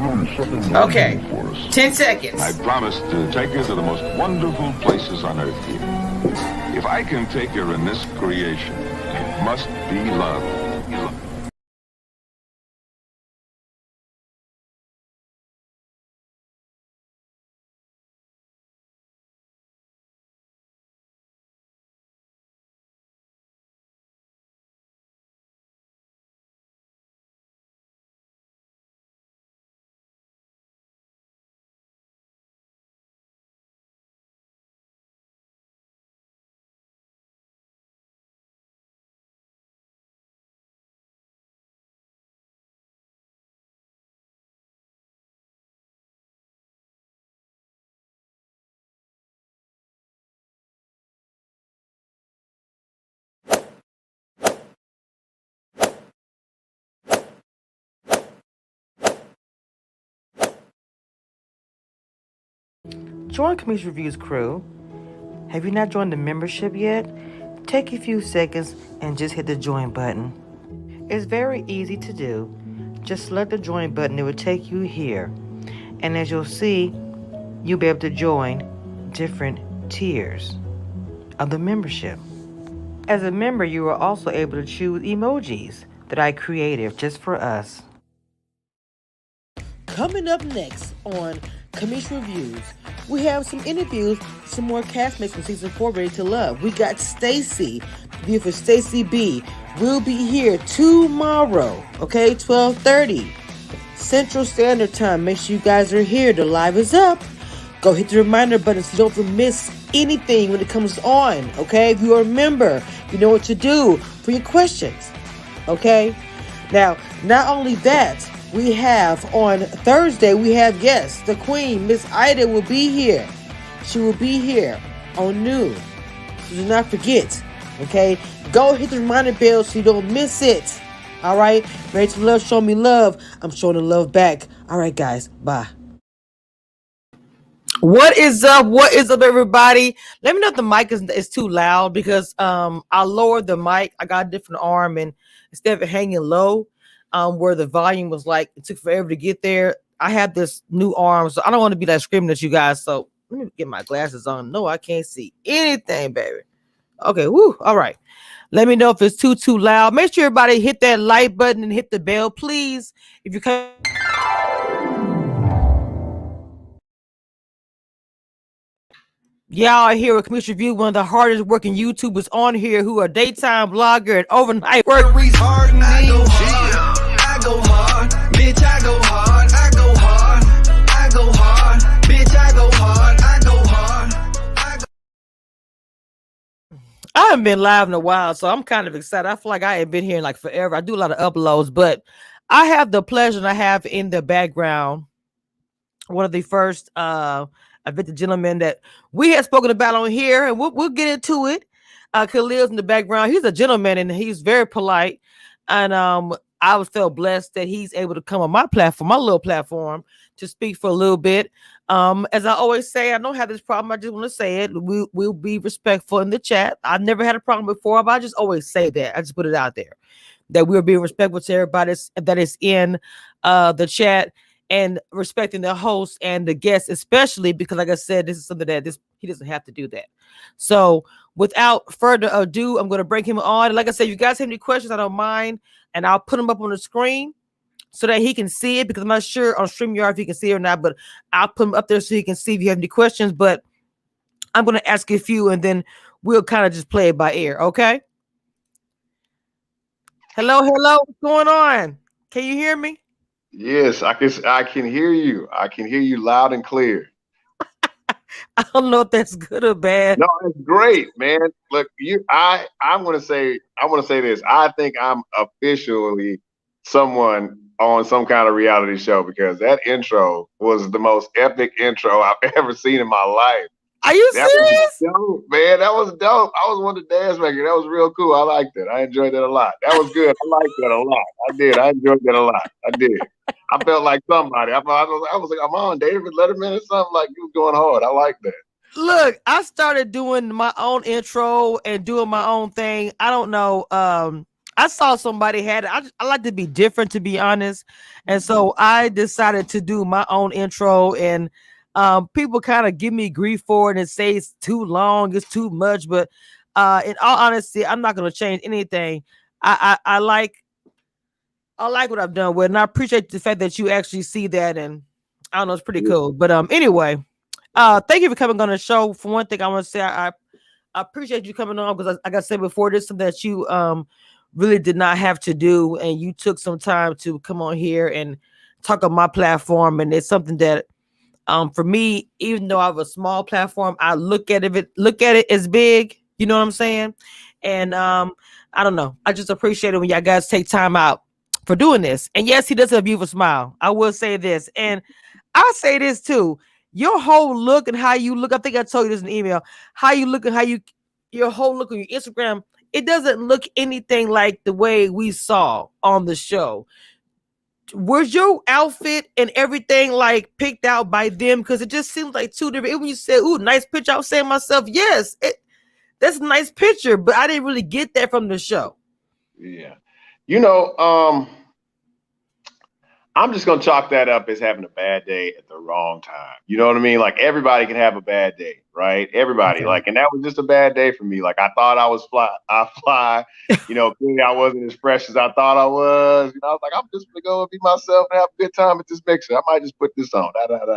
Okay, 10 seconds. I promise to take you to the most wonderful places on earth here. If I can take her in this creation, it must be love. Join Comedian Reviews crew. Have you not joined the membership yet? Take a few seconds and just hit the join button. It's very easy to do. Just select the join button, it will take you here. And as you'll see, you'll be able to join different tiers of the membership. As a member, you are also able to choose emojis that I created just for us. Coming up next on Comedian Reviews, we have some interviews, some more castmates from season 4 ready to love. We got Stacy, beautiful Stacy B. We'll be here tomorrow, okay, 12:30 Central Standard Time. Make sure you guys are here. The live is up. Go hit the reminder button so you don't miss anything when it comes on, okay? If you are a member, you know what to do for your questions, okay? Now, not only that, we have on Thursday, we have, yes, the Queen, Miss Ida, will be here. She will be here on noon. So do not forget, okay? Go hit the reminder bell so you don't miss it. All right? Ready to love, show me love. I'm showing the love back. All right, guys. Bye. What is up? What is up, everybody? Let me know if the mic is too loud because I lowered the mic. I got a different arm, and instead of it hanging low, where the volume was like, it took forever to get there. I have this new arm, so I don't want to be like screaming at you guys. So let me get my glasses on. No, I can't see anything, baby. Okay, woo. All right. Let me know if it's too loud. Make sure everybody hit that like button and hit the bell, please. If you come. Y'all are here with Comedian Review, one of the hardest working YouTubers on here who are daytime blogger and overnight work. I go hard, I go hard, bitch, I go hard, I go hard, I go hard, bitch, I go hard, I go hard. I haven't been live in a while, so I'm kind of excited. I feel like I ain't been here in like forever. I do a lot of uploads, but I have the pleasure and I have in the background one of the first the gentleman that we had spoken about on here, and we'll get into it. Khalil's in the background. He's a gentleman and he's very polite. And I was felt blessed that he's able to come on my platform, my little platform, to speak for a little bit. As I always say, I don't have this problem. I just want to say it. We'll be respectful in the chat. I've never had a problem before, but I just always say that. I just put it out there that we're being respectful to everybody that is in the chat, and respecting the host and the guests, especially because, like I said, this is something that he doesn't have to do that. So without further ado, I'm going to bring him on. And like I said, if you guys have any questions, I don't mind. And I'll put them up on the screen so that he can see it, because I'm not sure on StreamYard if he can see it or not, but I'll put them up there so he can see if you have any questions. But I'm going to ask you a few, and then we'll kind of just play it by ear, okay? Hello, what's going on? Can you hear me? Yes, I can hear you. I can hear you loud and clear. I don't know if that's good or bad. No, it's great, man. Look, I want to say this. I think I'm officially someone on some kind of reality show, because that intro was the most epic intro I've ever seen in my life. Are you serious? That was dope, man. That was dope. I was one of the dance makers. That was real cool. I liked it. I enjoyed that a lot. That was good. I liked that a lot. I did. I enjoyed that a lot. I did. I felt like somebody. I was like, I'm on David Letterman or something. Like, you was going hard. I like that. Look, I started doing my own intro and doing my own thing. I don't know. I I saw somebody had it. I like to be different, to be honest, and so I decided to do my own intro. And people kind of give me grief for it and say it's too long, it's too much. But in all honesty, I'm not going to change anything. I like what I've done with, it, and I appreciate the fact that you actually see that. And I don't know, it's pretty cool. But anyway, thank you for coming on the show. For one thing, I want to say I appreciate you coming on because, like I said before, this is something that you really did not have to do, and you took some time to come on here and talk on my platform. And it's something that, for me, even though I have a small platform, I look at it as big. You know what I'm saying? And I don't know. I just appreciate it when y'all guys take time out for doing this. And yes, he does have a beautiful smile. I will say this, and I'll say this too. Your whole look and how you look, I think I told you this in the email, how you look and how your whole look on your Instagram, it doesn't look anything like the way we saw on the show. Was your outfit and everything like picked out by them? Because it just seems like two different. Even when you said, "Ooh, nice picture," I was saying to myself, "Yes, that's a nice picture," but I didn't really get that from the show. Yeah. You know, I'm just gonna chalk that up as having a bad day at the wrong time. You know what I mean? Like everybody can have a bad day, right? Everybody. Okay. Like, and that was just a bad day for me. Like I thought I was fly. You know, clearly I wasn't as fresh as I thought I was. You know, I was like, I'm just gonna go and be myself and have a good time at this mixer. I might just put this on.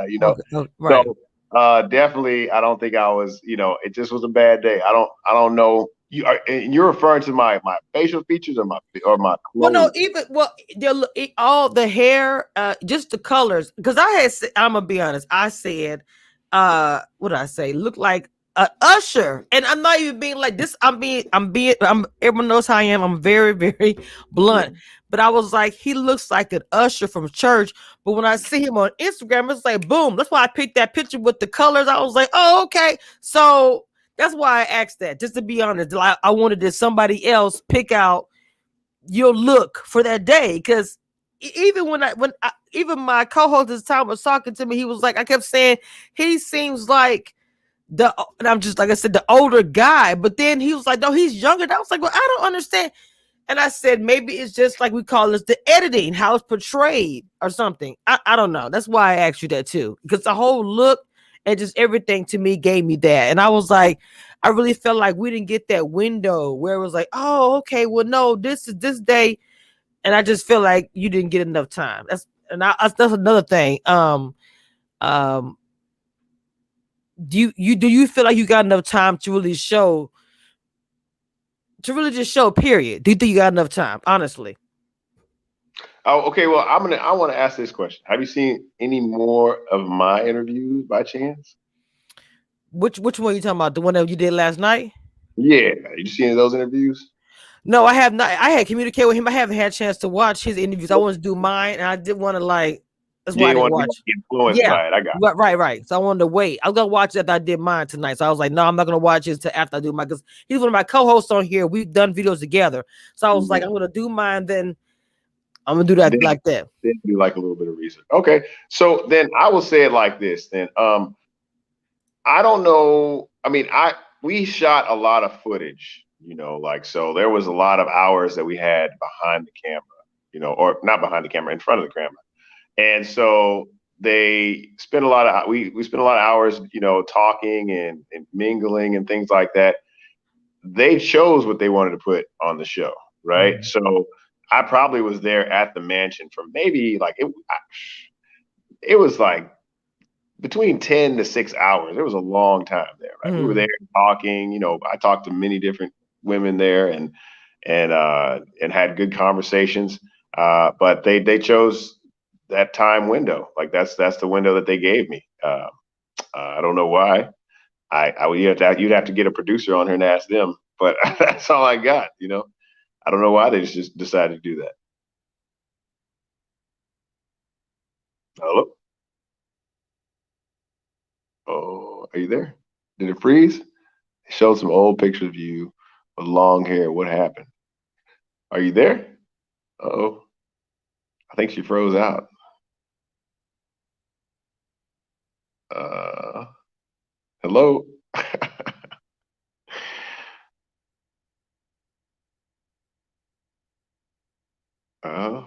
You know. Okay. Oh, right. So definitely I don't think I was, you know, it just was a bad day. I don't know. You're referring to my facial features or my Well, no, clothes. even all the hair, just the colors. Because I'm gonna be honest. I said, what did I say? Look like a usher, and I'm not even being like this. I'm. Everyone knows how I am. I'm very, very blunt. But I was like, he looks like an usher from church. But when I see him on Instagram, it's like, boom. That's why I picked that picture with the colors. I was like, oh, okay. So that's why I asked that. Just to be honest, like, I wanted to somebody else pick out your look for that day. Because even even my co-host this time was talking to me, he was like, I kept saying he seems like and I'm just like I said, the older guy. But then he was like, no, he's younger. And I was like, well, I don't understand. And I said, maybe it's just like we call this the editing, how it's portrayed or something. I don't know. That's why I asked you that too. Because the whole look and just everything to me gave me that. And I was like, I really felt like we didn't get that window where it was like, oh, okay, well, no, this is this day. And I just feel like you didn't get enough time. That's another thing. Um, do you feel like you got enough time to really show just show, period? Do you think you got enough time, honestly? Oh, okay. Well, I want to ask this question. Have you seen any more of my interviews by chance? Which one are you talking about? The one that you did last night? Yeah. You seen those interviews? No, I have not. I had communicated with him. I haven't had a chance to watch his interviews. I wanted to do mine, and I did want to like. That's You why I didn't didn't want to watch. be influenced Yeah, by it. I got right. So I wanted to wait. I was gonna watch it after I did mine tonight. So I was like, no, I'm not gonna watch it until after I do mine, because he's one of my co-hosts on here. We've done videos together. So I was you. like, I'm gonna do mine, then I'm gonna do that Then, like that. then do like a little bit of research. Okay. So then I will say it like this. Then I don't know. I mean, I we shot a lot of footage. You know, like so there was a lot of hours that we had behind the camera. You know, or not behind the camera, in front of the camera. And so they spent a lot of we spent a lot of hours, you know, talking and mingling and things like that. They chose what they wanted to put on the show, right? Mhm. So I probably was there at the mansion for maybe like it was like between 10 to 6 hours. It was a long time there, right? We were there Mhm. talking, you know, I talked to many different women there and had good conversations. But they chose that time window. Like that's the window that they gave me. I don't know why. I would you'd have to get a producer on here and ask them, but that's all I got. You know, I don't know why they just decided to do that. Hello, oh, are you there? Did it freeze? It showed some old pictures of you with long hair. What happened? Are you there? Oh, I think she froze out. Uh, hello. Uh,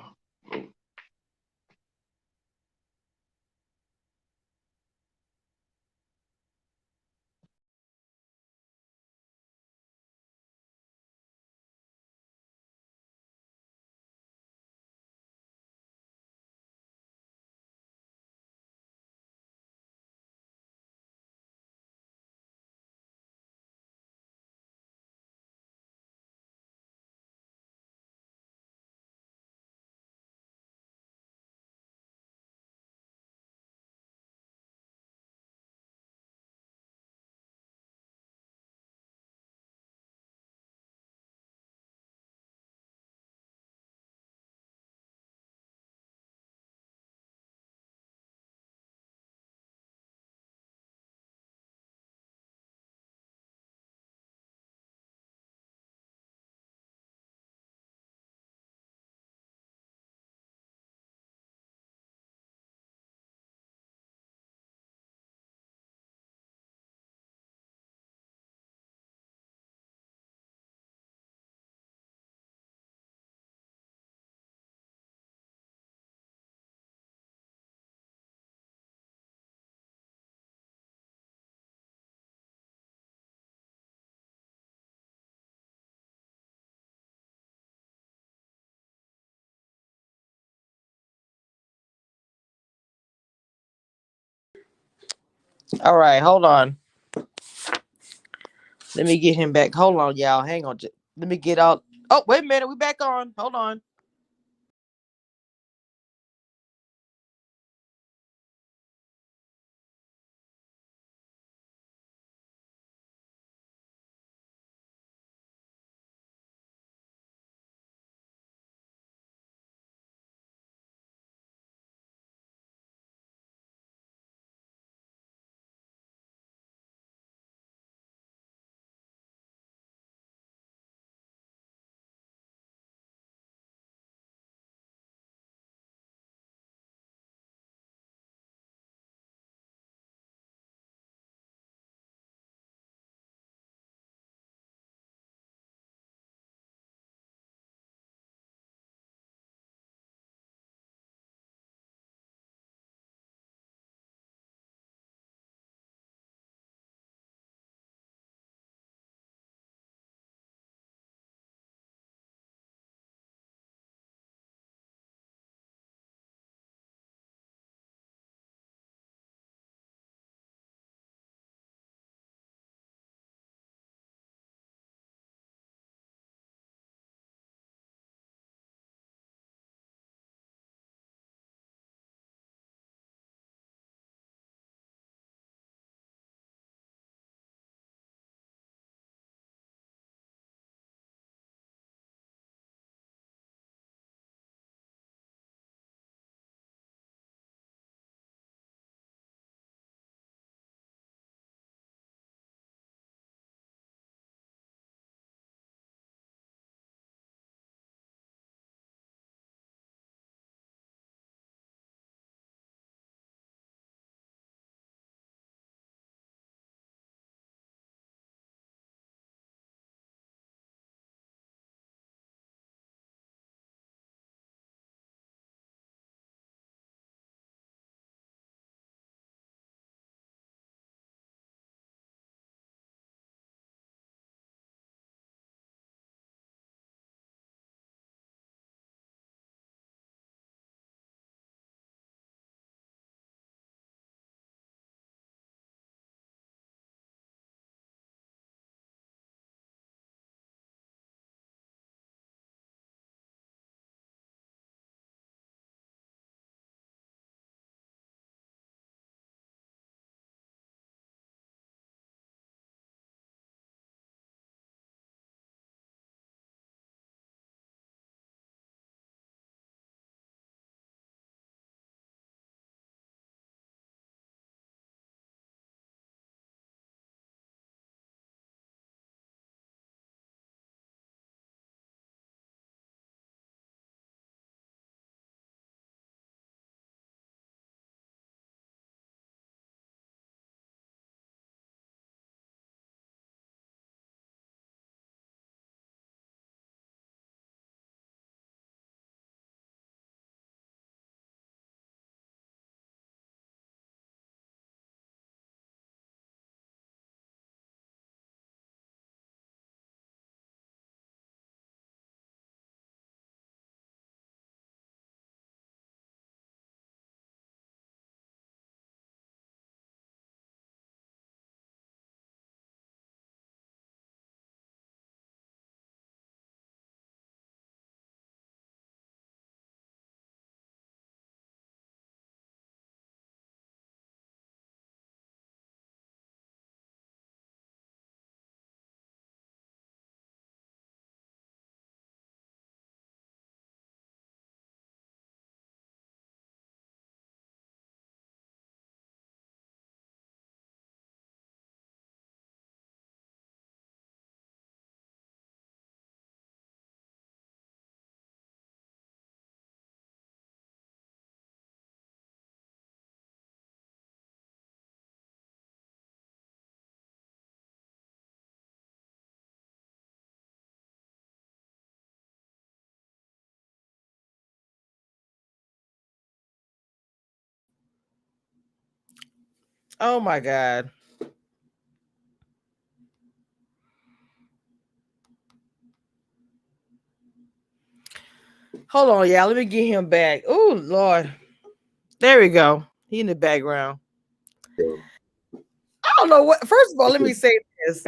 All right, hold on. Let me get him back. Hold on, y'all. Hang on. Let me get out. Oh, wait a minute. We back on. Hold on. Oh my God. Hold on, y'all. Let me get him back. Oh Lord. There we go. He in the background. I don't know what. First of all, let me say this.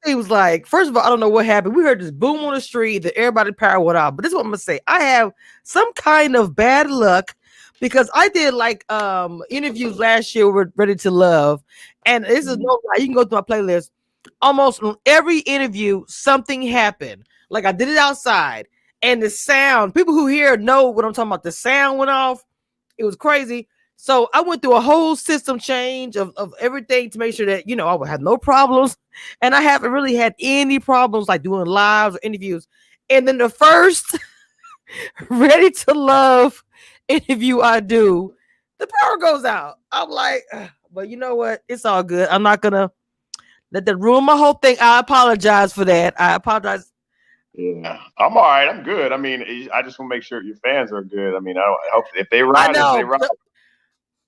He was like, first of all, I don't know what happened. We heard this boom on the street that everybody power went out. But this is what I'm gonna say. I have some kind of bad luck because I did like interviews last year with Ready to Love, and this is no lie. You can go through my playlist. Almost on every interview, something happened. Like I did it outside, and the sound. People who hear know what I'm talking about. The sound went off. It was crazy. So I went through a whole system change of everything to make sure that, I would have no problems. And I haven't really had any problems like doing lives or interviews. And then the first Ready to Love interview I do, the power goes out. I'm like, ugh. But you know what? It's all good. I'm not going to let that ruin my whole thing. I apologize for that. I apologize. Yeah, I'm all right. I'm good. I mean, I just want to make sure your fans are good. I mean, I hope if they I ride us, they know. ride.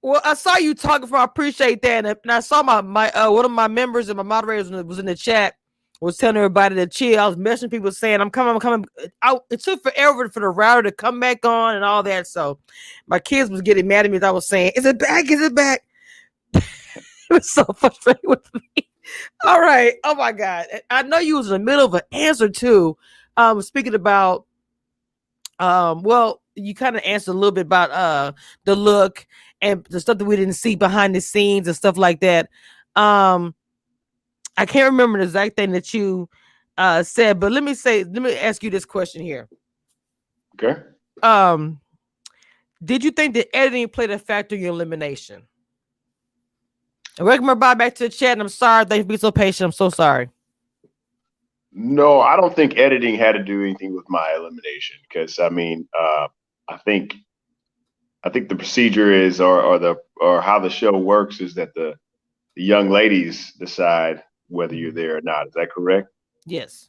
Well, I saw you talking for. I appreciate that, and I saw my one of my members and my moderators was in the chat was telling everybody to chill. I was messaging people saying I'm coming, I'm coming. It took forever for the router to come back on and all that. So my kids was getting mad at me as I was saying, "Is it back? Is it back?" It was so frustrating with me. All right. Oh my God. I know you was in the middle of an answer too. Speaking about well, you kind of answered a little bit about the look and the stuff that we didn't see behind the scenes and stuff like that. Um, I can't remember the exact thing that you said, but let me ask you this question here. Okay. Um, did you think that editing played a factor in your elimination? Welcome everybody back to the chat, and I'm sorry. Thanks for being so patient. I'm so sorry. No, I don't think editing had to do anything with my elimination because I mean, I think the procedure is or how the show works is that the young ladies decide whether you're there or not. Is that correct? Yes.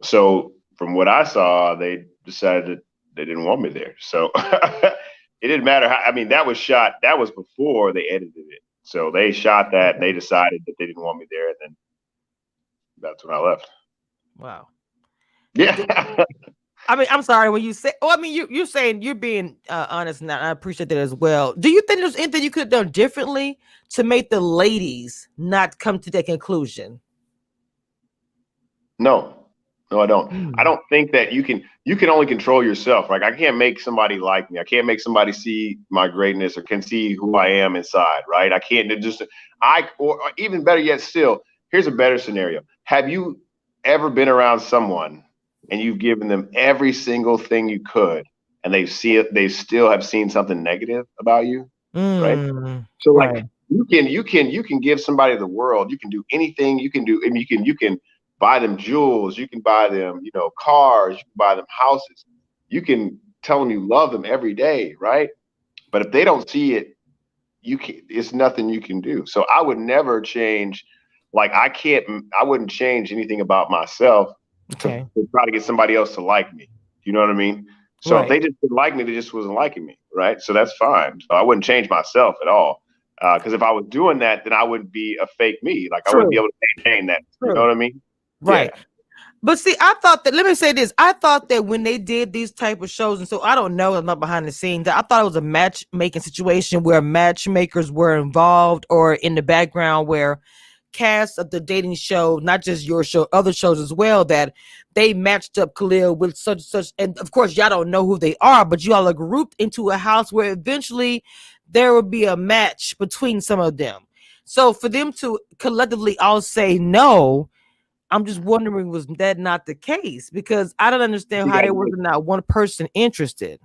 So from what I saw, they decided that they didn't want me there. So it didn't matter how. I mean, that was shot. That was before they edited it. So they shot that and they decided that they didn't want me there, and then that's when I left. Wow. Yeah. I mean, I'm sorry when you say. Oh, I mean, you're saying you're being honest, and I appreciate that as well. Do you think there's anything you could have done differently to make the ladies not come to that conclusion? No, no, I don't. I Hmm. don't think that you can only control yourself. Like I can't make somebody like me. I can't make somebody see my greatness or can see who I am inside, right? I can't just or even better yet still, here's a better scenario. Have you ever been around someone and you've given them every single thing you could and they still have seen something negative about you, right? Mm, So like right. you can give somebody the world. You can do anything. You can do. I mean, you can buy them jewels. You can buy them, cars. You can buy them houses. You can tell them you love them every day, right? But if they don't see it, you can. It's nothing you can do. So I would never change. Like I can't. I wouldn't change anything about myself Okay. to try to get somebody else to like me. You know what I mean? So if Right. they just didn't like me, they just wasn't liking me, right? So that's fine. So I wouldn't change myself at all. Because if I was doing that, then I wouldn't be a fake me. Like I wouldn't be True. able to maintain that. You know True. what I mean? Right. Yeah. But see, I thought that. Let me say this. I thought that when they did these type of shows, and so I don't know, I'm not behind the scenes. I thought it was a matchmaking situation where matchmakers were involved or in the background where cast of the dating show, not just your show, other shows as well, that they matched up Khalil with such, and of course y'all don't know who they are, but you all are grouped into a house where eventually there will be a match between some of them. So for them to collectively all say no, I'm just wondering, was that not the case? Because I don't understand how there was not one person interested.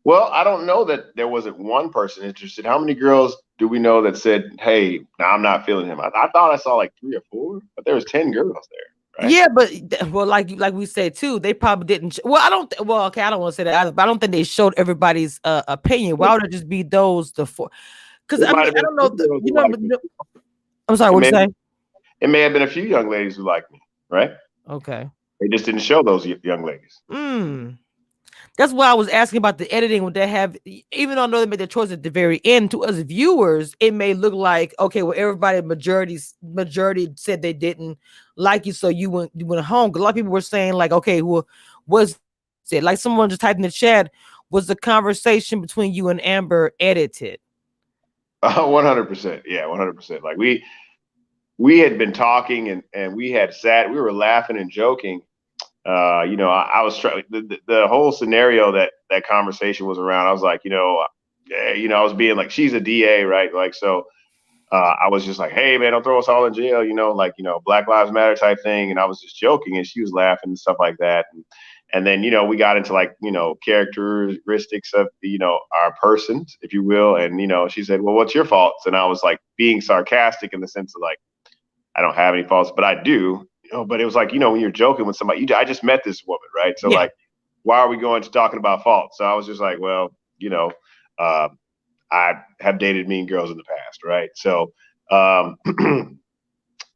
Well, I don't know that there wasn't one person interested. How many girls do we know that said, "Hey, no, I'm not feeling him"? I thought I saw like 3 or 4, but there was 10 girls there, right? Yeah, but well, like we said too, they probably didn't. Well, I don't. Well, okay, I don't want to say that either, but I don't think they showed everybody's opinion. Why would it just be those the four? Because It I might mean, have I been don't a know. few girls You who know, liked me. I'm sorry. It What you may say? it may have been a few young ladies who liked me, right? Okay. They just didn't show those young ladies. Hmm. That's why I was asking about the editing. Would they have, even though I know they made the choice at the very end, to us viewers, it may look like, okay, well, everybody majority said they didn't like you, so you went home. 'Cause a lot of people were saying like, okay, well, was it like someone just typed in the chat? Was the conversation between you and Amber edited? 100%. Yeah, 100%. Like we had been talking and we had sat, we were laughing and joking. I was trying the whole scenario that conversation was around. I was like, I was being like, she's a DA, right? Like, so I was just like, hey man, don't throw us all in jail, like, Black Lives Matter type thing. And I was just joking and she was laughing and stuff like that. And then, we got into like, characteristics of, our persons, if you will. And, she said, well, what's your faults? And I was like being sarcastic in the sense of like, I don't have any faults, but I do, but it was like, when you're joking with somebody, I just met this woman, right? So Yeah. like, why are we going to talking about faults? So I was just like, well, I have dated mean girls in the past, right? So, and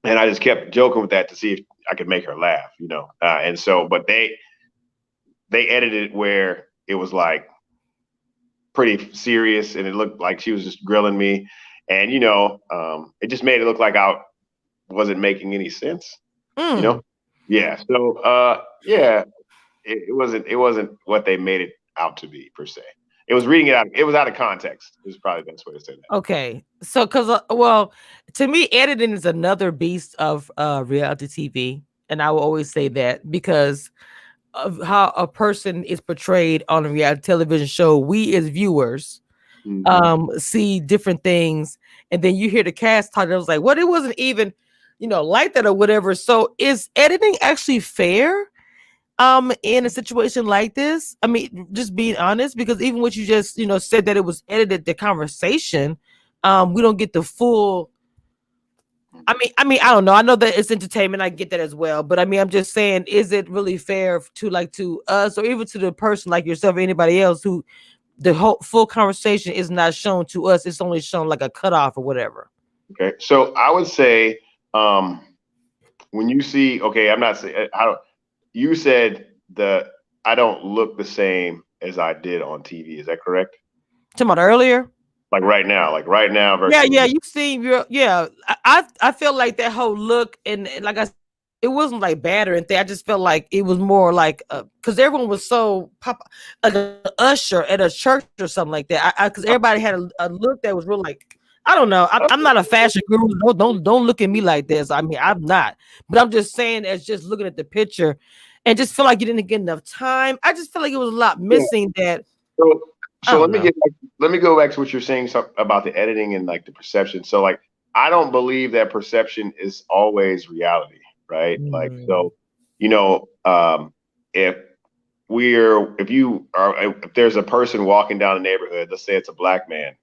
I just kept joking with that to see if I could make her laugh, and so, but they edited it where it was like pretty serious and it looked like she was just grilling me. And, it just made it look like I wasn't making any sense, Mm. Yeah. So, yeah, it wasn't what they made it out to be per se. It was reading it out. It was out of context. Is probably the best way to say that. Okay. So, because, well, to me, editing is another beast of reality TV. And I will always say that because of how a person is portrayed on a reality television show, we as viewers see different things. And then you hear the cast talk, it was like, what? It wasn't even, like that or whatever. So, is editing actually fair? In a situation like this? I mean, just being honest, because even what you just said that it was edited, the conversation, we don't get the full. I mean, I don't know. I know that it's entertainment. I get that as well, but I mean, I'm just saying, is it really fair to us or even to the person like yourself or anybody else who the whole full conversation is not shown to us? It's only shown like a cutoff or whatever. Okay, so I would say when you see, okay, I'm not saying how you said I don't look the same as I did on TV. Is that correct? Talking about earlier. Like right now Yeah, versus yeah, you seen your yeah. I felt like that whole look and like I said, it wasn't like bad or anything. I just felt like it was more like because everyone was so like a usher at a church or something like that. I because everybody had a look that was real like I don't know. I'm not a fashion guru. Don't look at me like this. I mean, I'm not. But I'm just saying, as just looking at the picture, and just feel like you didn't get enough time. I just feel like it was a lot yeah. missing that. So, I so don't know. let me go back to what you're saying about the editing and like the perception. So like I don't believe that perception is always reality, right? Like so, if if there's a person walking down a neighborhood, let's say it's a black man,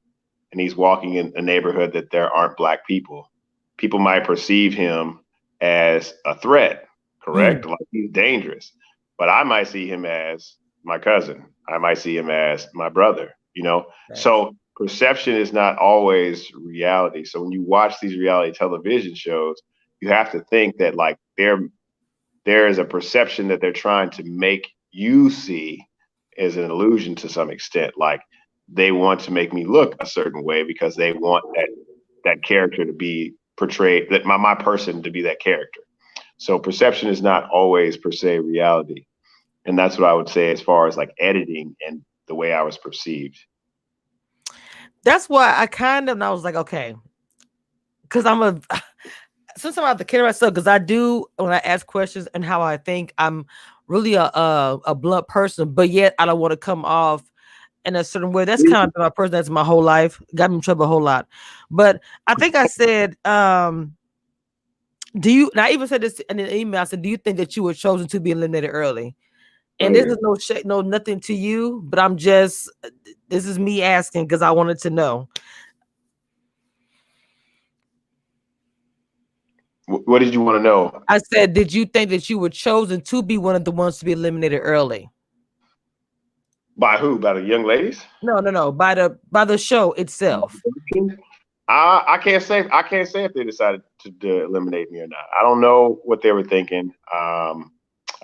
and he's walking in a neighborhood that there aren't black people, people might perceive him as a threat, correct? Like he's dangerous. But I might see him as my cousin. I might see him as my brother, Right. So perception is not always reality. So when you watch these reality television shows, you have to think that like there is a perception that they're trying to make you see as an illusion to some extent. Like they want to make me look a certain way because they want that character to be portrayed, that my person to be that character. So perception is not always per se reality. And that's what I would say as far as like editing and the way I was perceived. That's why I was like, okay, because sometimes I have to carry myself because I do when I ask questions and how I think I'm really a blunt person, but yet I don't want to come off in a certain way. That's kind of been my person. That's my whole life. Got me in trouble a whole lot. But I think I said, do you? And I even said this in an email. I said, do you think that you were chosen to be eliminated early? And this is no shade, no nothing to you, but this is me asking because I wanted to know. What did you want to know? I said, did you think that you were chosen to be one of the ones to be eliminated early? By who? By the young ladies? No. By the show itself. I can't say if they decided to eliminate me or not. I don't know what they were thinking.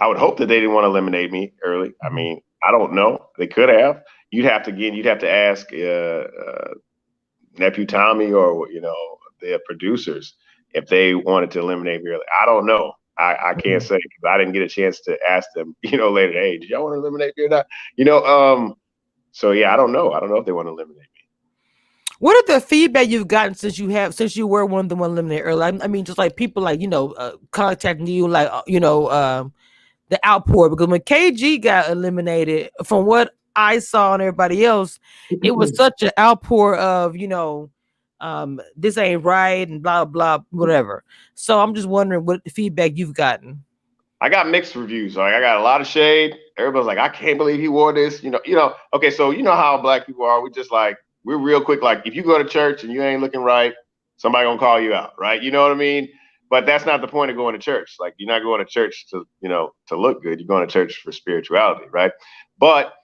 I would hope that they didn't want to eliminate me early. I mean, I don't know. They could have. You'd have to ask nephew Tommy or the producers if they wanted to eliminate me early. I don't know. I can't say because I didn't get a chance to ask them. Later. Hey, did y'all want to eliminate me or not? So yeah, I don't know. I don't know if they want to eliminate me. What are the feedback you've gotten since you were one of the one eliminated early? I mean, just like people like contacting you, like the outpour, because when KG got eliminated, from what I saw and everybody else, it was such an outpour of this ain't right and blah blah whatever. So I'm just wondering what feedback you've gotten. I got mixed reviews. Like I got a lot of shade. Everybody's like, I can't believe he wore this. Okay, so you know how black people are. We're real quick. Like if you go to church and you ain't looking right, somebody gonna call you out, right? You know what I mean? But that's not the point of going to church. Like you're not going to church to look good. You're going to church for spirituality, right? But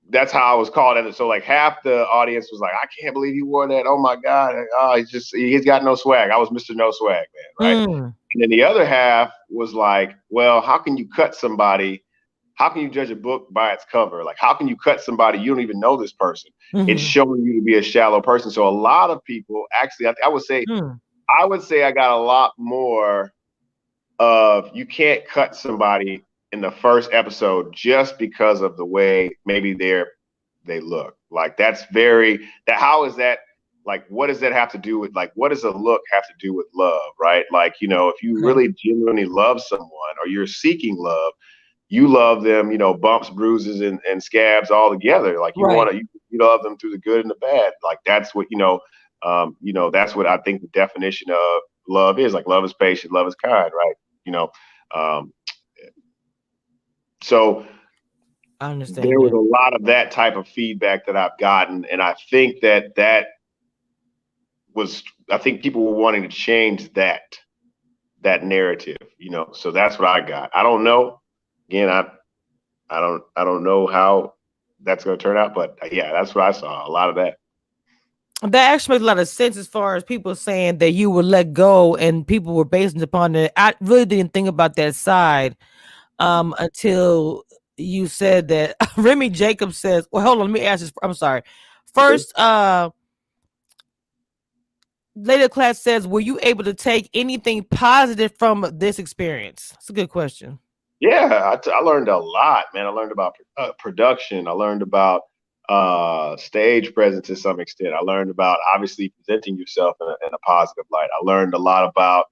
that's how I was called. And so like half the audience was like, I can't believe he wore that. Oh my God. Oh, he's got no swag. I was Mr. No Swag, man, right? And then the other half was like, well, how can you cut somebody? How can you judge a book by its cover? Like, how can you cut somebody? You don't even know this person. It's showing you to be a shallow person. So a lot of people actually, I would say I got a lot more of you can't cut somebody in the first episode just because of the way maybe they look. Like how is that? Like, what does that have to do with, like, what does a look have to do with love, right? Like, if you really genuinely love someone or you're seeking love, you love them, bumps, bruises, and scabs all together. Like you love them through the good and the bad. Like that's what, that's what I think the definition of love is. Like love is patient, love is kind, right? So I understand there was a lot of that type of feedback that I've gotten. And I think I think people were wanting to change that narrative, so that's what I got. I don't know. Again, I don't know how that's going to turn out, but yeah, that's what I saw. A lot of that. That actually makes a lot of sense as far as people saying that you were let go and people were basing upon it. I really didn't think about that side until you said that. Remy Jacobs says, well, hold on, let me ask this. I'm sorry. First, Lady Class says, were you able to take anything positive from this experience? That's a good question. Yeah, I learned a lot, man. I learned about production. I learned about stage presence to some extent. I learned about obviously presenting yourself in a positive light. I learned a lot about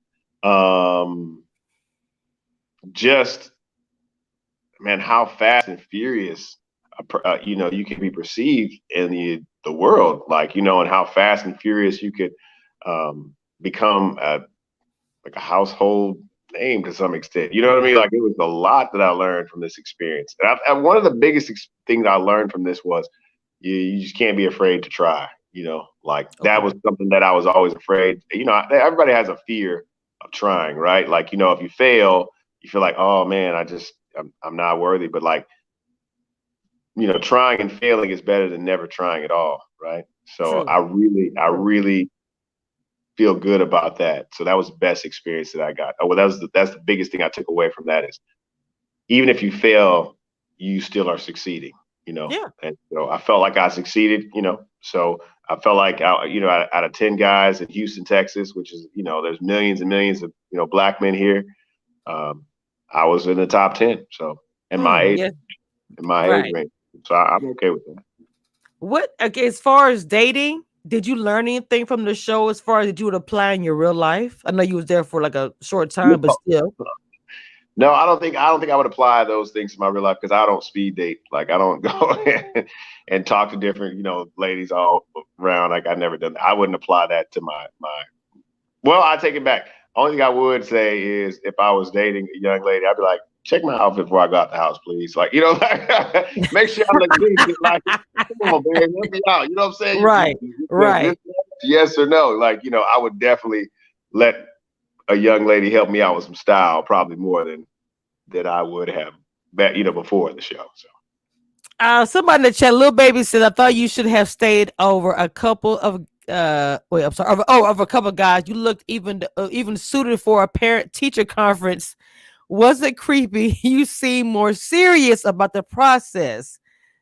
just, man, how fast and furious you can be perceived in the world, like, and how fast and furious you could become like a household name to some extent. You know what I mean? Like it was a lot that I learned from this experience. And one of the biggest things I learned from this was you just can't be afraid to try. Like that was something that I was always afraid. Everybody has a fear of trying, right? Like, if you fail, you feel like, oh man, I'm not worthy. But like, trying and failing is better than never trying at all, right? So true. I really feel good about that. So that was the best experience that I got. Oh, well, that's the biggest thing I took away from that is even if you fail, you still are succeeding, Yeah. And so I felt like I succeeded, So I felt like out of 10 guys in Houston, Texas, which is, there's millions and millions of, black men here. I was in the top 10. So in my age range. So I'm okay with that. Okay, as far as dating, did you learn anything from the show as far as that you would apply in your real life? I know you was there for like a short time, but still. No, I don't think I would apply those things to my real life because I don't speed date. Like I don't go and talk to different, ladies all around. Like I've never done that. I wouldn't apply that to my. Well, I take it back. Only thing I would say is if I was dating a young lady, I'd be like, check my outfit before I go out the house, please. Like, like, make sure I look decent. Like, come on, man, let me out. You know what I'm saying? Right, right. Yes or no? Like, I would definitely let a young lady help me out with some style, probably more than I would have, before the show. So. Somebody in the chat, Lil Baby said, I thought you should have stayed over a couple of of a couple of guys. You looked even suited for a parent teacher conference Was it creepy? You seem more serious about the process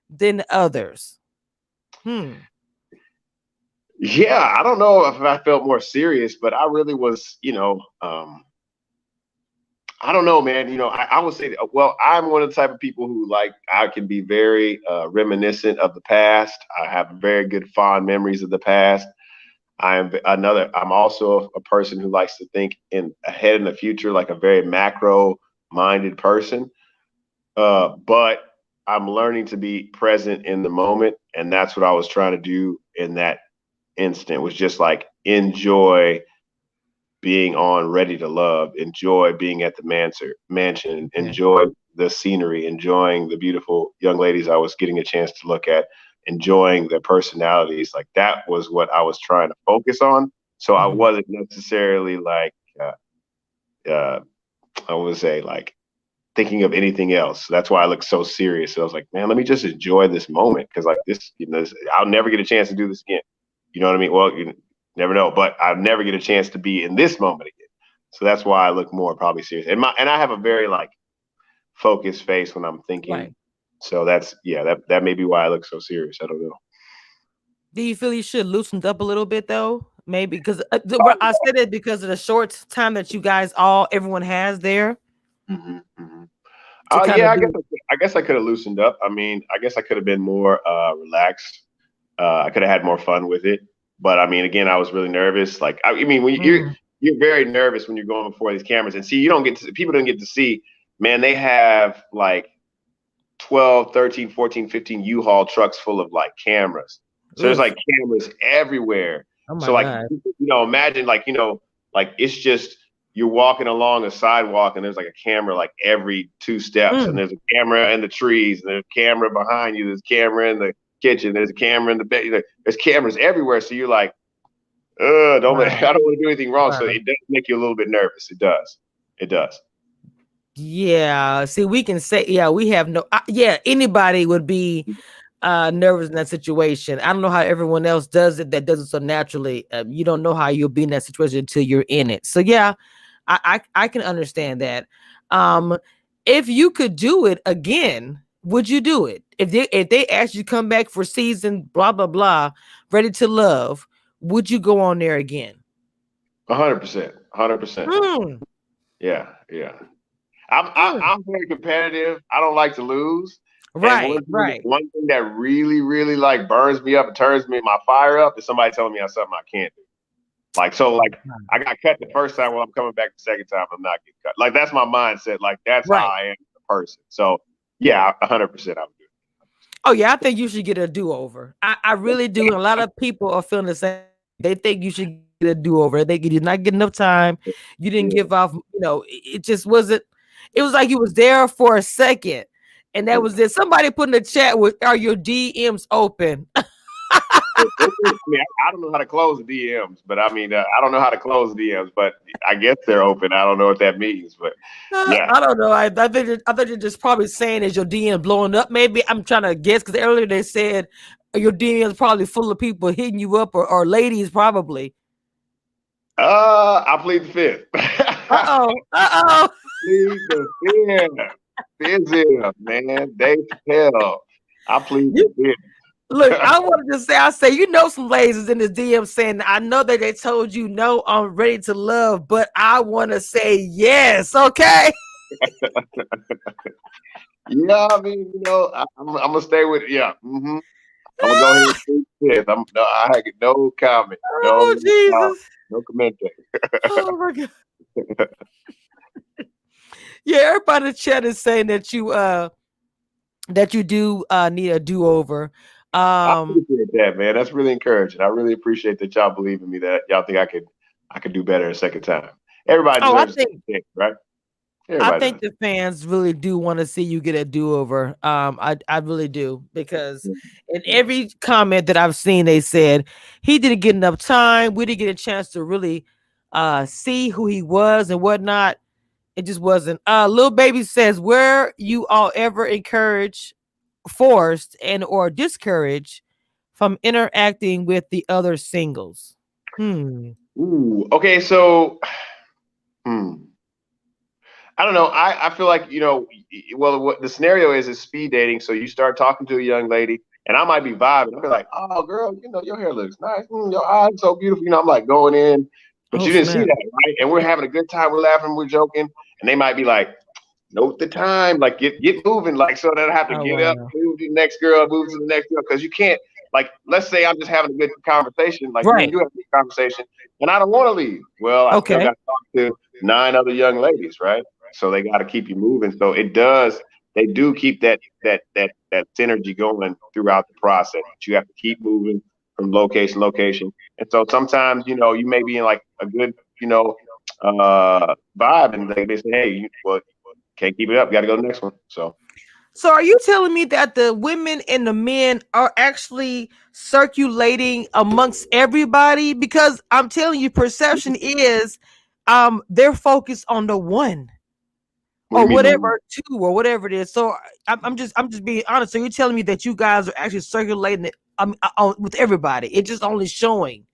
than others. Hmm. Yeah, I don't know if I felt more serious, but I really was, I don't know, man. I would say, well, I'm one of the type of people who like I can be very reminiscent of the past. I have very good fond memories of the past. I'm also a person who likes to think in ahead in the future, like a very macro minded person. But I'm learning to be present in the moment, and that's what I was trying to do in that instant. Was just like enjoy being on Ready to Love, enjoy being at the mansion, Okay. enjoy the scenery, enjoying the beautiful young ladies I was getting a chance to look at, enjoying their personalities. Like that was what I was trying to focus on. So I Mhm. wasn't necessarily like, uh, I would say like thinking of anything else. That's why I look so serious. So I was like, man, let me just enjoy this moment because like I'll never get a chance to do this again. You know what I mean? Well, you never know, but I'll never get a chance to be in this moment again. So that's why I look more probably serious. And I have a very like focused face when I'm thinking. Right. So that's that may be why I look so serious. I don't know. Do you feel you should loosened up a little bit though? Maybe because I said it because of the short time that you guys everyone has there Mm-hmm. to kind Yeah, of do. I guess I could have loosened up. I mean, I guess I could have been more relaxed. I could have had more fun with it. But I mean, again, I was really nervous. Like, I mean, when Mm. you're very nervous when you're going before these cameras, and see, you don't get to people don't get to see. Man, they have like 12, 13, 14, 15 U-Haul trucks full of like cameras. So there's Oof. like cameras everywhere. Oh my So like god. imagine like like it's just you're walking along a sidewalk and there's like a camera like every two steps, and Mm. there's a camera in the trees, and there's a camera behind you, there's a camera in the kitchen, there's a camera in the bed, there's cameras everywhere. So you're like, don't I Wow. don't want to do anything wrong. So Wow. it does make you a little bit nervous. It does. It does. Yeah. See, we can say, yeah, we have no, yeah, anybody would be nervous in that situation. I don't know how everyone else does it that does it so naturally. You don't know how you'll be in that situation until you're in it. So yeah, I can understand that. Um, if you could do it again, would you do it? If they asked you to come back for season blah blah blah, Ready to Love, would you go on there again? 100%. 100%. Hmm. Yeah. Yeah. Hmm. I'm very competitive. I don't like to lose. And Right, right. one thing that really, really like burns me up and turns me my fire up is somebody telling me I something I can't do. Like so, like I got cut the first time. Well, I'm coming back the second time. I'm not getting cut. Like that's my mindset. Like that's how Right. I am as a person. So yeah, 100%. I would do Oh yeah, I think you should get a do over. I really do. And a lot of people are feeling the same. They think you should get a do over. They think you did not get enough time. You didn't it. give off. It just wasn't. It was like you was there for a second, and that Yeah. was it. Somebody put in the chat with, "Are your DMs open?" I mean, I don't know how to close the DMs, but I mean, I don't know how to close the DMs, but I guess they're open. I don't know what that means, but yeah. I don't know. I think they're just probably saying is your DM blowing up. Maybe I'm trying to guess because earlier they said your DMs probably full of people hitting you up or ladies probably. I plead the fifth. Uh oh. Uh oh. Plead the fifth. Fizzy, man. Dave Chappelle. I plead the Look, fifth. I wanted to say, some ladies in the DM saying, I know that they told you no, I'm ready to love, but I want to say yes. Okay. Yeah, I mean, I'm gonna stay with yeah. I'm gonna go ahead and plead the fifth. No, I get no comment, Oh, comment, Jesus. no commentary. Oh, my God. Yeah, everybody in the chat is saying that you do need a do over. I Um, appreciate that, man. That's really encouraging. I really appreciate that y'all believe in me. That y'all think I could do better a second time. Everybody oh, I deserves a think second chance, right? I Everybody think does. the fans really do want to see you get a do over. I really do because in Yeah. every comment that I've seen, they said he didn't get enough time. We didn't get a chance to really see who he was and whatnot. It just wasn't. Lil Baby says, "Were you all ever encouraged, forced, and or discouraged from interacting with the other singles?" Hmm. Ooh. Okay. So, hmm. I don't know. I feel like, well, what the scenario is speed dating. So you start talking to a young lady, and I might be vibing. I'll be like, "Oh, girl, your hair looks nice. Your eyes so beautiful." I'm like going in, but Oh you didn't see snap! that, right? And we're having a good time. We're laughing. We're joking, and they might be like, "Note the time. Like, get moving." Like, so that I have to Oh get up, wow! move to the next girl, move to the next girl, because you can't. Like, let's say I'm just having a good conversation. Like, me and Right. you have a good conversation, and I don't want to leave. Well, I still got Okay. to talk to 9 other young ladies, right? So they got to keep you moving. So it does. They do keep that synergy going throughout the process. But you have to keep moving from location to location. And so sometimes you may be in like a good vibe, and they say, hey, well, can't keep it up. Got to go to the next one. So So are you telling me that the women and the men are actually circulating amongst everybody? Because I'm telling you, perception is they're focused on the one what do or you mean the one? whatever two or whatever it is. So I'm just being honest. So you're telling me that you guys are actually circulating it with everybody. It's just only showing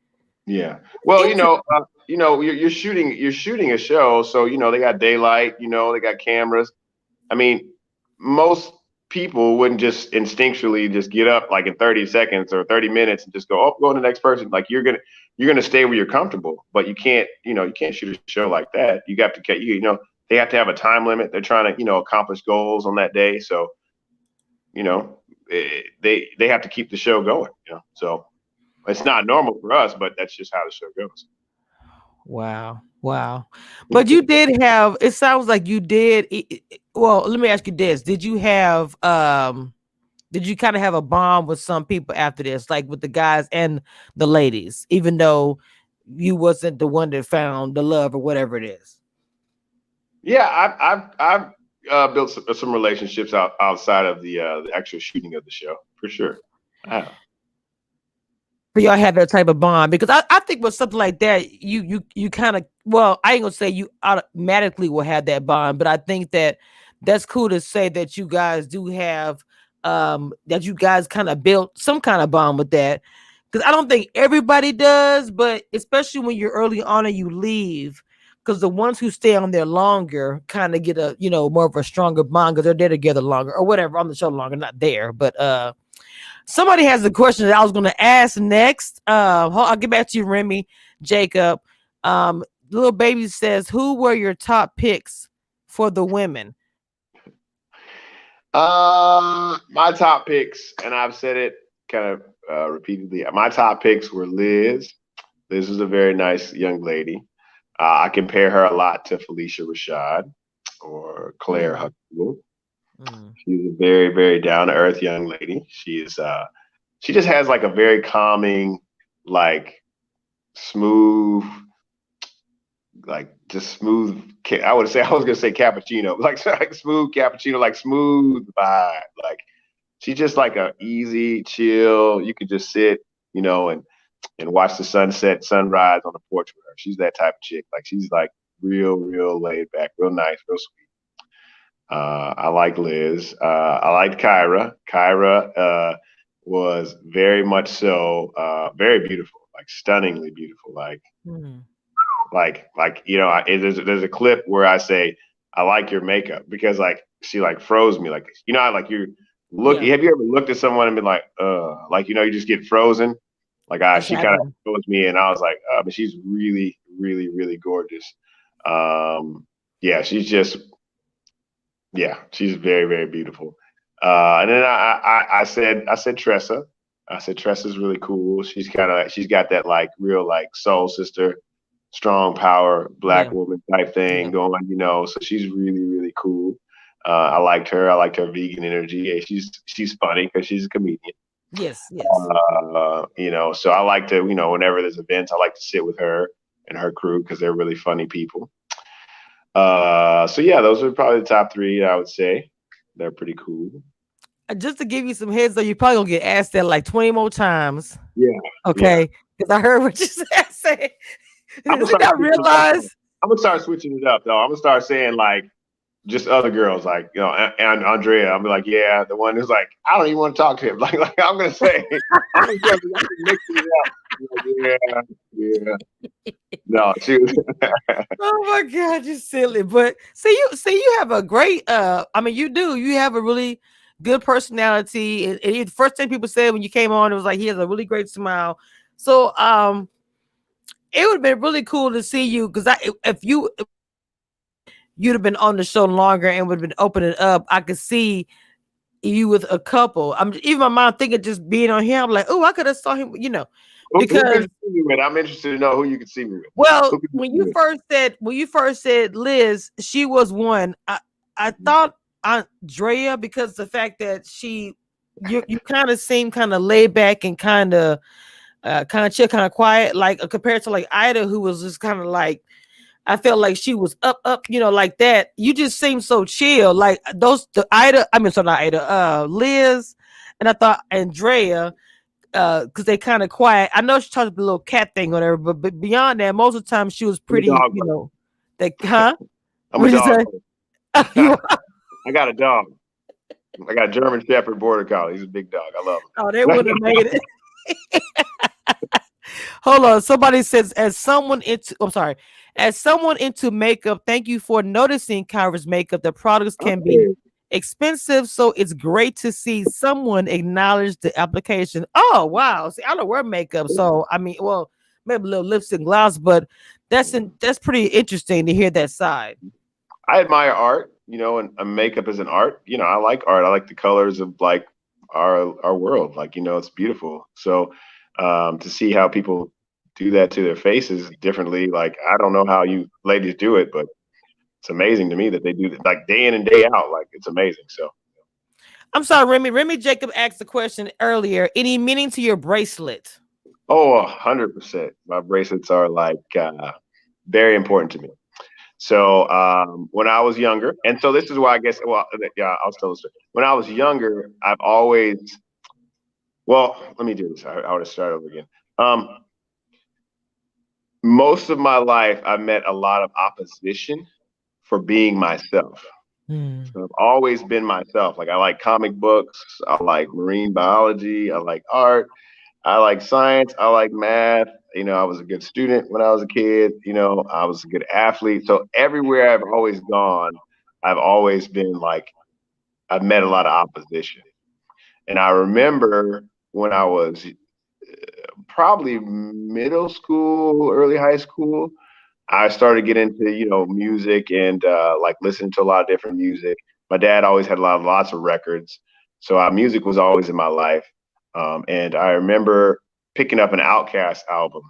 Yeah. Well, interest. you're shooting a show, so they got daylight. They got cameras. I mean, most people wouldn't just instinctually just get up like in 30 seconds or 30 minutes and just go to the next person. Like you're gonna stay where you're comfortable, but you can't shoot a show like that. You got to get they have to have a time limit. They're trying to accomplish goals on that day, so they have to keep the show going. So it's not normal for us, but that's just how the show goes. Wow. Wow. But you did have, it sounds like you did. Well, let me ask you this. Did you kind of have a bond with some people after this, like with the guys and the ladies, even though you wasn't the one that found the love or whatever it is? Yeah, I've built some relationships outside of the actual shooting of the show for sure. I have. For y'all had that type of bond because I think with something like that, you kind of, well, I ain't gonna say you automatically will have that bond, but I think that's cool to say that you guys do have that you guys kind of built some kind of bond with that. Because I don't think everybody does, but especially when you're early on and you leave, because the ones who stay on there longer kind of get a more of a stronger bond because they're there together longer or whatever on the show longer, not there, but somebody has a question that I was going to ask next. I'll get back to you, Remy, Jacob. Little baby says, "Who were your top picks for the women?" My top picks, and I've said it kind of repeatedly. My top picks were Liz. Liz is a very nice young lady. I compare her a lot to Felicia Rashad or Claire Mm, Huxtable. mm, She's a very, very down to earth young lady. She just has like a very calming, like smooth, like just smooth. I was gonna say cappuccino, but like smooth cappuccino, like smooth vibe. Like she's just like a easy, chill. You could just sit, and watch the sunset, sunrise on the porch with her. She's that type of chick. Like she's like real, real laid back, real nice, real sweet. I like Liz. I liked Kyra. Kyra was very much so very beautiful, like stunningly beautiful. mm. There's a clip where I say I like your makeup because like she like froze me. Like how like you look. Yeah, Have you ever looked at someone and been like like you just get frozen? Like it's she kind of happened. froze me, and I was like, but she's really, really, really gorgeous. Yeah, she's very, very beautiful. And then I said Tressa. I said Tressa's really cool. She's got that like real like soul sister, strong power Yeah, black woman type thing yeah. going. So she's really, really cool. I liked her. I liked her vegan energy. And she's funny because she's a comedian. Yes, yes. So I like to, whenever there's events, I like to sit with her and her crew because they're really funny people. So yeah, those are probably the top three. I would say they're pretty cool. Just to give you some heads up, you probably gonna get asked that like 20 more times. Yeah, yeah. Okay, because I heard what you said. I'm gonna Did you start not switching it up. realize? I'm gonna start switching it up though. I'm gonna start saying like just other girls, like and Andrea. I'll be like, yeah, the one who's like, I don't even want to talk to him. Like I'm gonna say, I'm gonna mix it up. Like, yeah, yeah. No, she was. Oh my God, you're silly. But see you have a great I mean you have a really good personality. The first thing people said when you came on, it was like he has a really great smile. So it would have been really cool to see you because if you'd have been on the show longer and would have been opening up, I could see you with a couple. I'm even my mom thinking just being on here. I'm like, oh, I could have saw him, Who could because you see me with? I'm interested to know who you could see me with. well, Who could you see me with? when you first said Liz, she was one. I thought Andrea because the fact that you kind of seem kind of laid back and kind of chill, kind of quiet, like compared to like Ida, who was just kind of like I felt like she was up, like that. You just seem so chill, like the Ida. I mean, sorry, not Ida, Liz, and I thought Andrea, because they kind of quiet. I know she talked about the little cat thing, or whatever, but beyond that, most of the time she was I'm a pretty, dog person. That huh? I'm a What you dog say? person. I got a dog. I got a German Shepherd Border Collie. He's a big dog. I love Oh, they would him. have made it. Hold on. Somebody says, as someone into makeup, thank you for noticing Kyra's makeup. The products can be Hey, expensive, so it's great to see someone acknowledge the application. Oh, wow. See, I don't wear makeup, so I mean, well, maybe a little lipstick and gloss, but that's pretty interesting to hear that side. I admire art, and makeup is an art. I like art. I like the colors of like our world. Like, it's beautiful. So to see how people do that to their faces differently, like I don't know how you ladies do it, but it's amazing to me that they do that like day in and day out. Like it's amazing. So I'm sorry, Remy. Remy Jacob asked the question earlier. Any meaning to your bracelet? oh, 100%. My bracelets are like very important to me. So when I was younger, and so this is why I guess, well, yeah, I'll tell the story. When I was younger, I've always, well, let me do this. I want to start over again. Most of my life, I met a lot of opposition for being myself. Hmm. So I've always been myself. Like I like comic books, I like marine biology, I like art, I like science, I like math. I was a good student when I was a kid. I was a good athlete. So everywhere I've always gone, I've always been like, I've met a lot of opposition. And I remember when I was probably middle school, early high school, I started getting into, music and like listening to a lot of different music. My dad always had lots of records. So music was always in my life. And I remember picking up an Outkast album.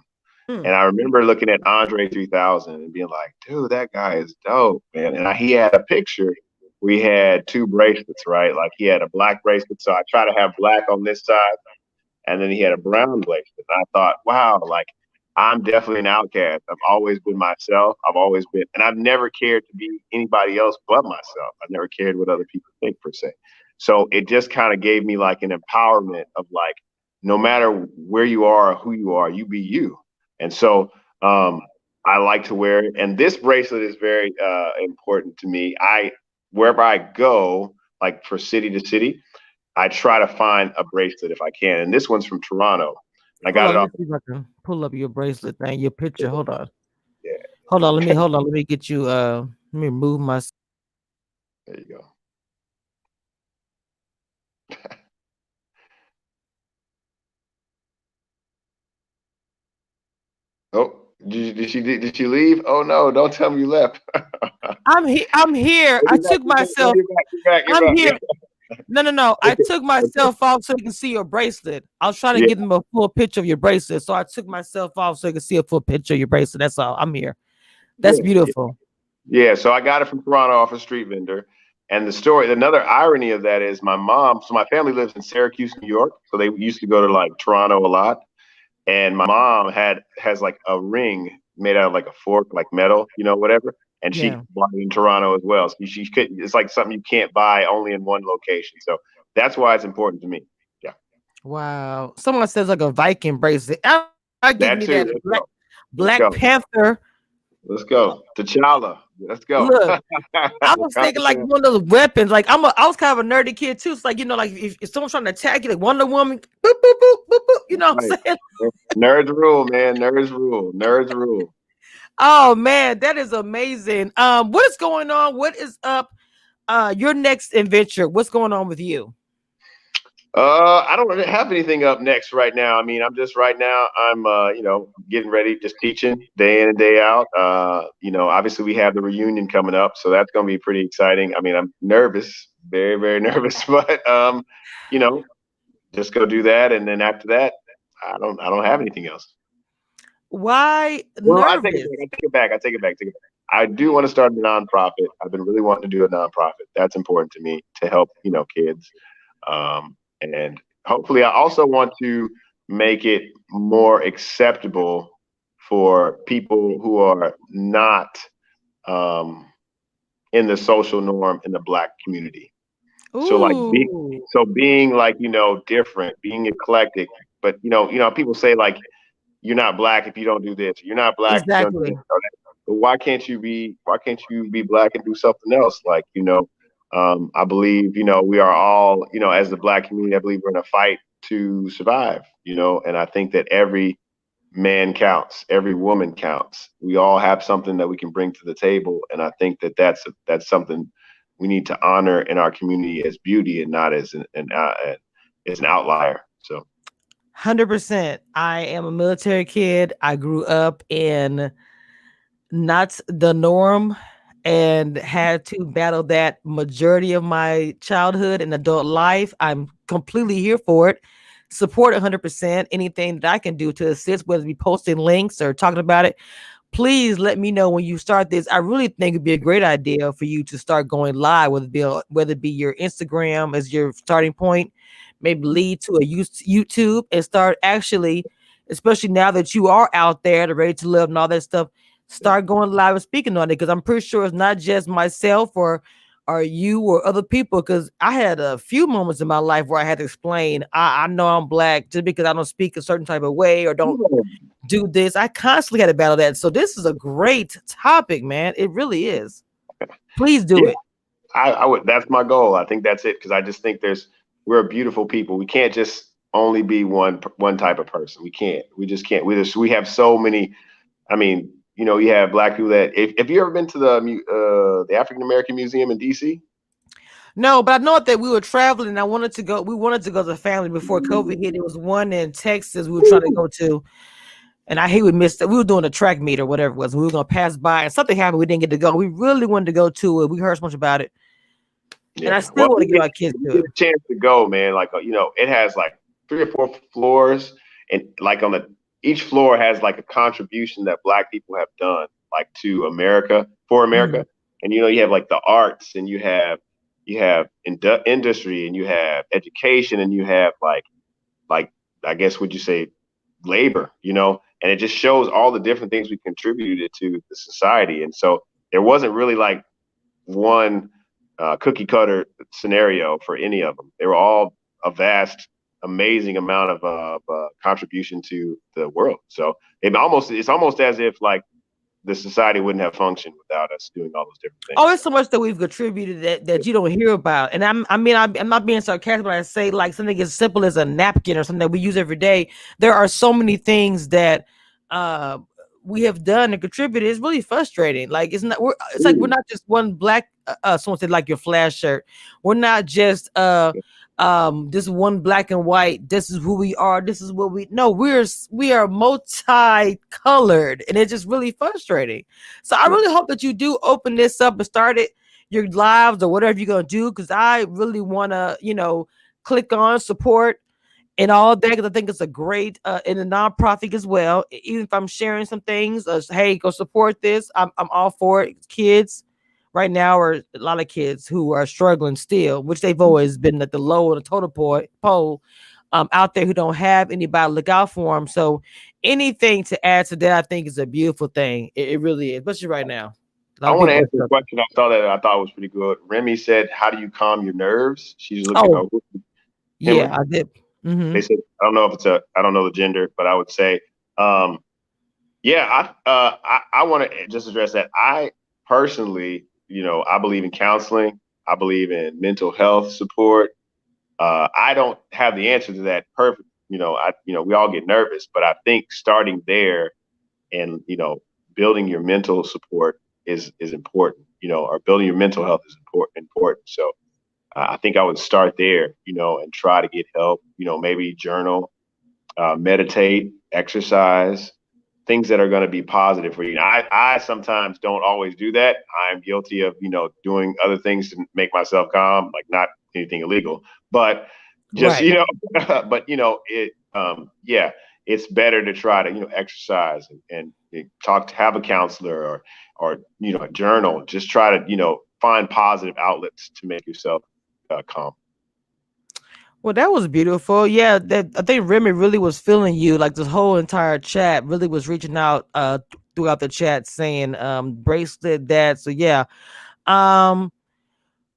Hmm. And I remember looking at Andre 3000 and being like, dude, that guy is dope, man. And he had a picture. We had two bracelets, right? Like he had a black bracelet. So I try to have black on this side and then he had a brown bracelet. And I thought, wow, like I'm definitely an outcast. I've always been myself. I've always been, and I've never cared to be anybody else but myself. I've never cared what other people think per se. So it just kind of gave me like an empowerment of like, no matter where you are or who you are, you be you. And so I like to wear it. And this bracelet is very important to me. Wherever I go, like for city to city, I try to find a bracelet if I can. And this one's from Toronto. I Hold got on, it let off. me see if I can pull up your bracelet thing, your picture. Hold on. Yeah, Let me get you let me move my there you go. Oh, did she leave? Oh no! Don't tell me you left. I'm here. I took myself. You're I'm back. here. No. I took Okay. myself off so you can see your bracelet. I was trying to Yeah, give them a full picture of your bracelet. So I took myself off so you can see a full picture of your bracelet. That's all. I'm here. That's yeah, beautiful. yeah. So I got it from Toronto off a street vendor. And another irony of that is my mom. So my family lives in Syracuse, New York. So they used to go to like Toronto a lot. And my mom has like a ring made out of like a fork, like metal, whatever. And she Yeah. bought it in Toronto as well. So she could. It's like something you can't buy only in one location. So that's why it's important to me. Yeah, Wow. Someone says like a Viking bracelet. I give that me too. that Let's Black go. Let's Black go. Panther. Let's go. T'Challa. Let's go. Look, I was thinking like Wakanda. one of those weapons. Like I was kind of a nerdy kid too. It's like like if someone's trying to attack you, like Wonder Woman, boop boop boop boop boop. You know what Right. I'm saying? Nerds rule, man. Nerds rule. Nerds rule. Oh man, that is amazing. What is going on? What is up? Your next adventure. What's going on with you? I don't really have anything up next right now. I mean, I'm just right now. I'm, getting ready, just teaching day in and day out. Obviously we have the reunion coming up, so that's going to be pretty exciting. I mean, I'm nervous, very, very nervous, but you know, just go do that, and then after that, I don't have anything else. Why Well, I take it nervous? back. I take it back. I take it back. Take it back. I do want to start a nonprofit. I've been really wanting to do a nonprofit. That's important to me to help, kids. And hopefully, I also want to make it more acceptable for people who are not um, in the social norm in the Black community. So, Ooh, being like different, being eclectic. But people say like you're not Black if you don't do this. You're not Black if you don't do this. exactly. But why can't you be Black and do something else? Like, I believe, we are all, as the Black community, I believe we're in a fight to survive, and I think that every man counts, every woman counts. We all have something that we can bring to the table. And I think that that's something we need to honor in our community as beauty and not as an outlier. So 100%. I am a military kid. I grew up in not the norm and had to battle that majority of my childhood and adult life. I'm completely here for it. Support 100%. Anything that I can do to assist, whether it be posting links or talking about it, please let me know when you start this. I really think it'd be a great idea for you to start going live, whether it be your Instagram as your starting point, maybe lead to a YouTube and start actually, especially now that you are out there, the ready to live and all that stuff, start going live and speaking on it. Because I'm pretty sure it's not just myself or you or other people. Because I had a few moments in my life where I had to explain, I know I'm Black just because I don't speak a certain type of way or don't do this. I constantly had to battle that. So this is a great topic, man. It really is. Please do yeah, it. I would. That's my goal. I think that's it because I just think we're a beautiful people. We can't just only be one type of person. We can't. We just can't. We have so many. I mean, you have Black people that. If you ever been to the African American Museum in DC? No, but I know that we were traveling. I wanted to go. We wanted to go to the family before COVID hit. It was one in Texas we were trying to go to, and I hate we missed it. We were doing a track meet or whatever it was. We were gonna pass by, and something happened. We didn't get to go. We really wanted to go to it. We heard so much about it, and I Yeah. still Well, want to get our kids you to get it. a chance to go, man. Like, it has like 3 or 4 floors, and like on each floor has like a contribution that Black people have done, like to America, for Mhm. America. And you have like the arts, and you have industry, and you have education, and you have like I guess would you say labor, and it just shows all the different things we contributed to the society. And so there wasn't really like one cookie cutter scenario for any of them. They were all a vast, amazing amount of contribution to the world. So it's almost as if like the society wouldn't have functioned without us doing all those different Oh, things. it's so much that we've contributed that you don't hear about. And I'm not being sarcastic when I say like something as simple as a napkin or something that we use every day. There are so many things that uh we have done and contributed. It's really frustrating. Like it's like we're Ooh, not just one Black someone said like your flash shirt. We're not just this one black and white. This is who we are. This is what we no, we are multicolored, and it's just really frustrating. So I yeah. really hope that you do open this up and start it your lives or whatever you're gonna do, because I really wanna, click on support and all that, because I think it's a great in a nonprofit as well. Even if I'm sharing some things, hey, go support this. I'm all for it. Kids right now are a lot of kids who are struggling still, which they've always been at the low of the total pole. Out there who don't have anybody to look out for them. So anything to add to that, I think is a beautiful thing. It really is, especially right now. A lot I of want to people are answer a struggling. question I thought was pretty good. Remy said, "How do you calm your nerves?" She's looking Oh, over yeah, Henry. I did. They said, I don't know the gender, but I would say, um, yeah, I want to just address that. I personally, I believe in counseling. I believe in mental health support. I don't have the answer to that perfect. We all get nervous, but I think starting there and, building your mental support is important, or building your mental health is important. So I think I would start there, and try to get help, maybe journal, meditate, exercise, things that are going to be positive for you. And I sometimes don't always do that. I'm guilty of, doing other things to make myself calm, like not anything illegal, but just, Right. but, yeah, it's better to try to, exercise and have a counselor or, journal, just try to, find positive outlets to make yourself calm. Well, that was beautiful. Yeah, that I think Remy really was feeling you. Like this whole entire chat really was reaching out throughout the chat saying bracelet that. So yeah. Um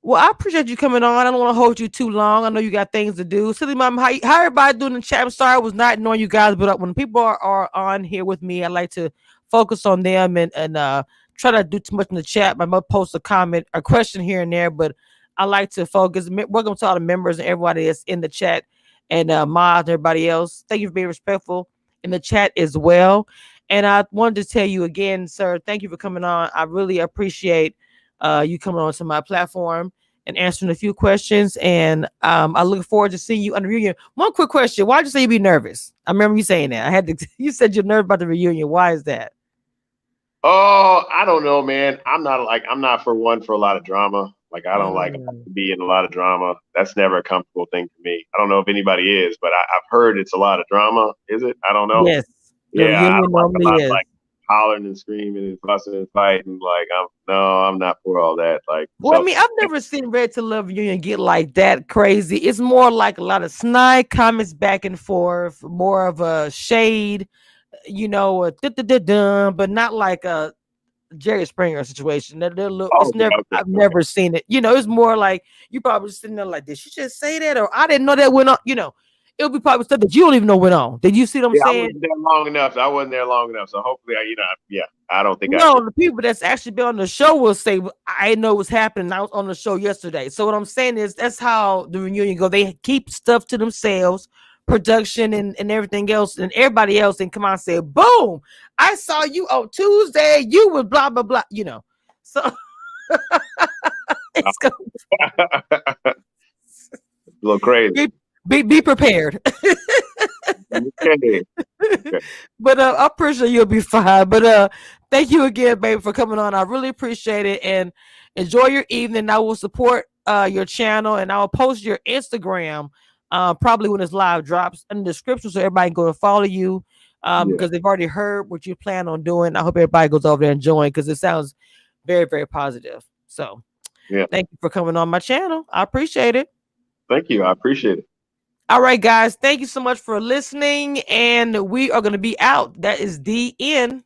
well, I appreciate you coming on. I don't want to hold you too long. I know you got things to do. Silly mom, how everybody doing in the chat? I'm sorry I was not knowing you guys, but when people are on here with me, I like to focus on them and try not to do too much in the chat. I might post a comment, a question here and there, but I like to focus. Welcome to all the members and everybody that's in the chat and mods and everybody else. Thank you for being respectful in the chat as well. And I wanted to tell you again, sir, thank you for coming on. I really appreciate you coming on to my platform and answering a few questions. And I look forward to seeing you on the reunion. One quick question. Why'd you say you'd be nervous? I remember you saying that. I had to, you said you're nervous about the reunion. Why is that? Oh, I don't know, man. I'm not for a lot of drama. Like I don't like Mm, to be in a lot of drama. That's never a comfortable thing for me. I don't know if anybody is, but I've heard it's a lot of drama. Is it? I don't know. yes. The Yeah, I reunion don't like a normally lot of is. like hollering and screaming and fussing and fighting. Like I'm not for all that. Like Well, I so mean, I've never seen Red to Love reunion get like that crazy. It's more like a lot of snide comments back and forth, more of a shade, but not like a Jerry Springer situation. oh, It's okay, never. okay, I've okay. never seen it. It's more like you probably sitting there like, did she just say that, or I didn't know that went on. It'll be probably stuff that you don't even know went on. Did you see what I'm Yeah, I saying? wasn't there long enough. I wasn't there long enough. So hopefully yeah, I don't think I No, did. the people that's actually been on the show will say, "Well, I didn't know what's happening. I was on the show yesterday." So what I'm saying is that's how the reunion go. They keep stuff to themselves, production and everything else, and everybody else can come out and say, "Boom! I saw you on Tuesday. You was blah blah blah." So it's going A little crazy. be be prepared. Okay. Okay. But I'm pretty sure you'll be fine. But thank you again, baby, for coming on. I really appreciate it and enjoy your evening. I will support your channel and I will post your Instagram probably when this live drops in the description so everybody can go and follow you Yeah. because they've already heard what you plan on doing. I hope everybody goes over there and join because it sounds very, very positive. So Yeah. thank you for coming on my channel. I appreciate it. Thank you. I appreciate it. All right, guys. Thank you so much for listening. And we are going to be out. That is the end.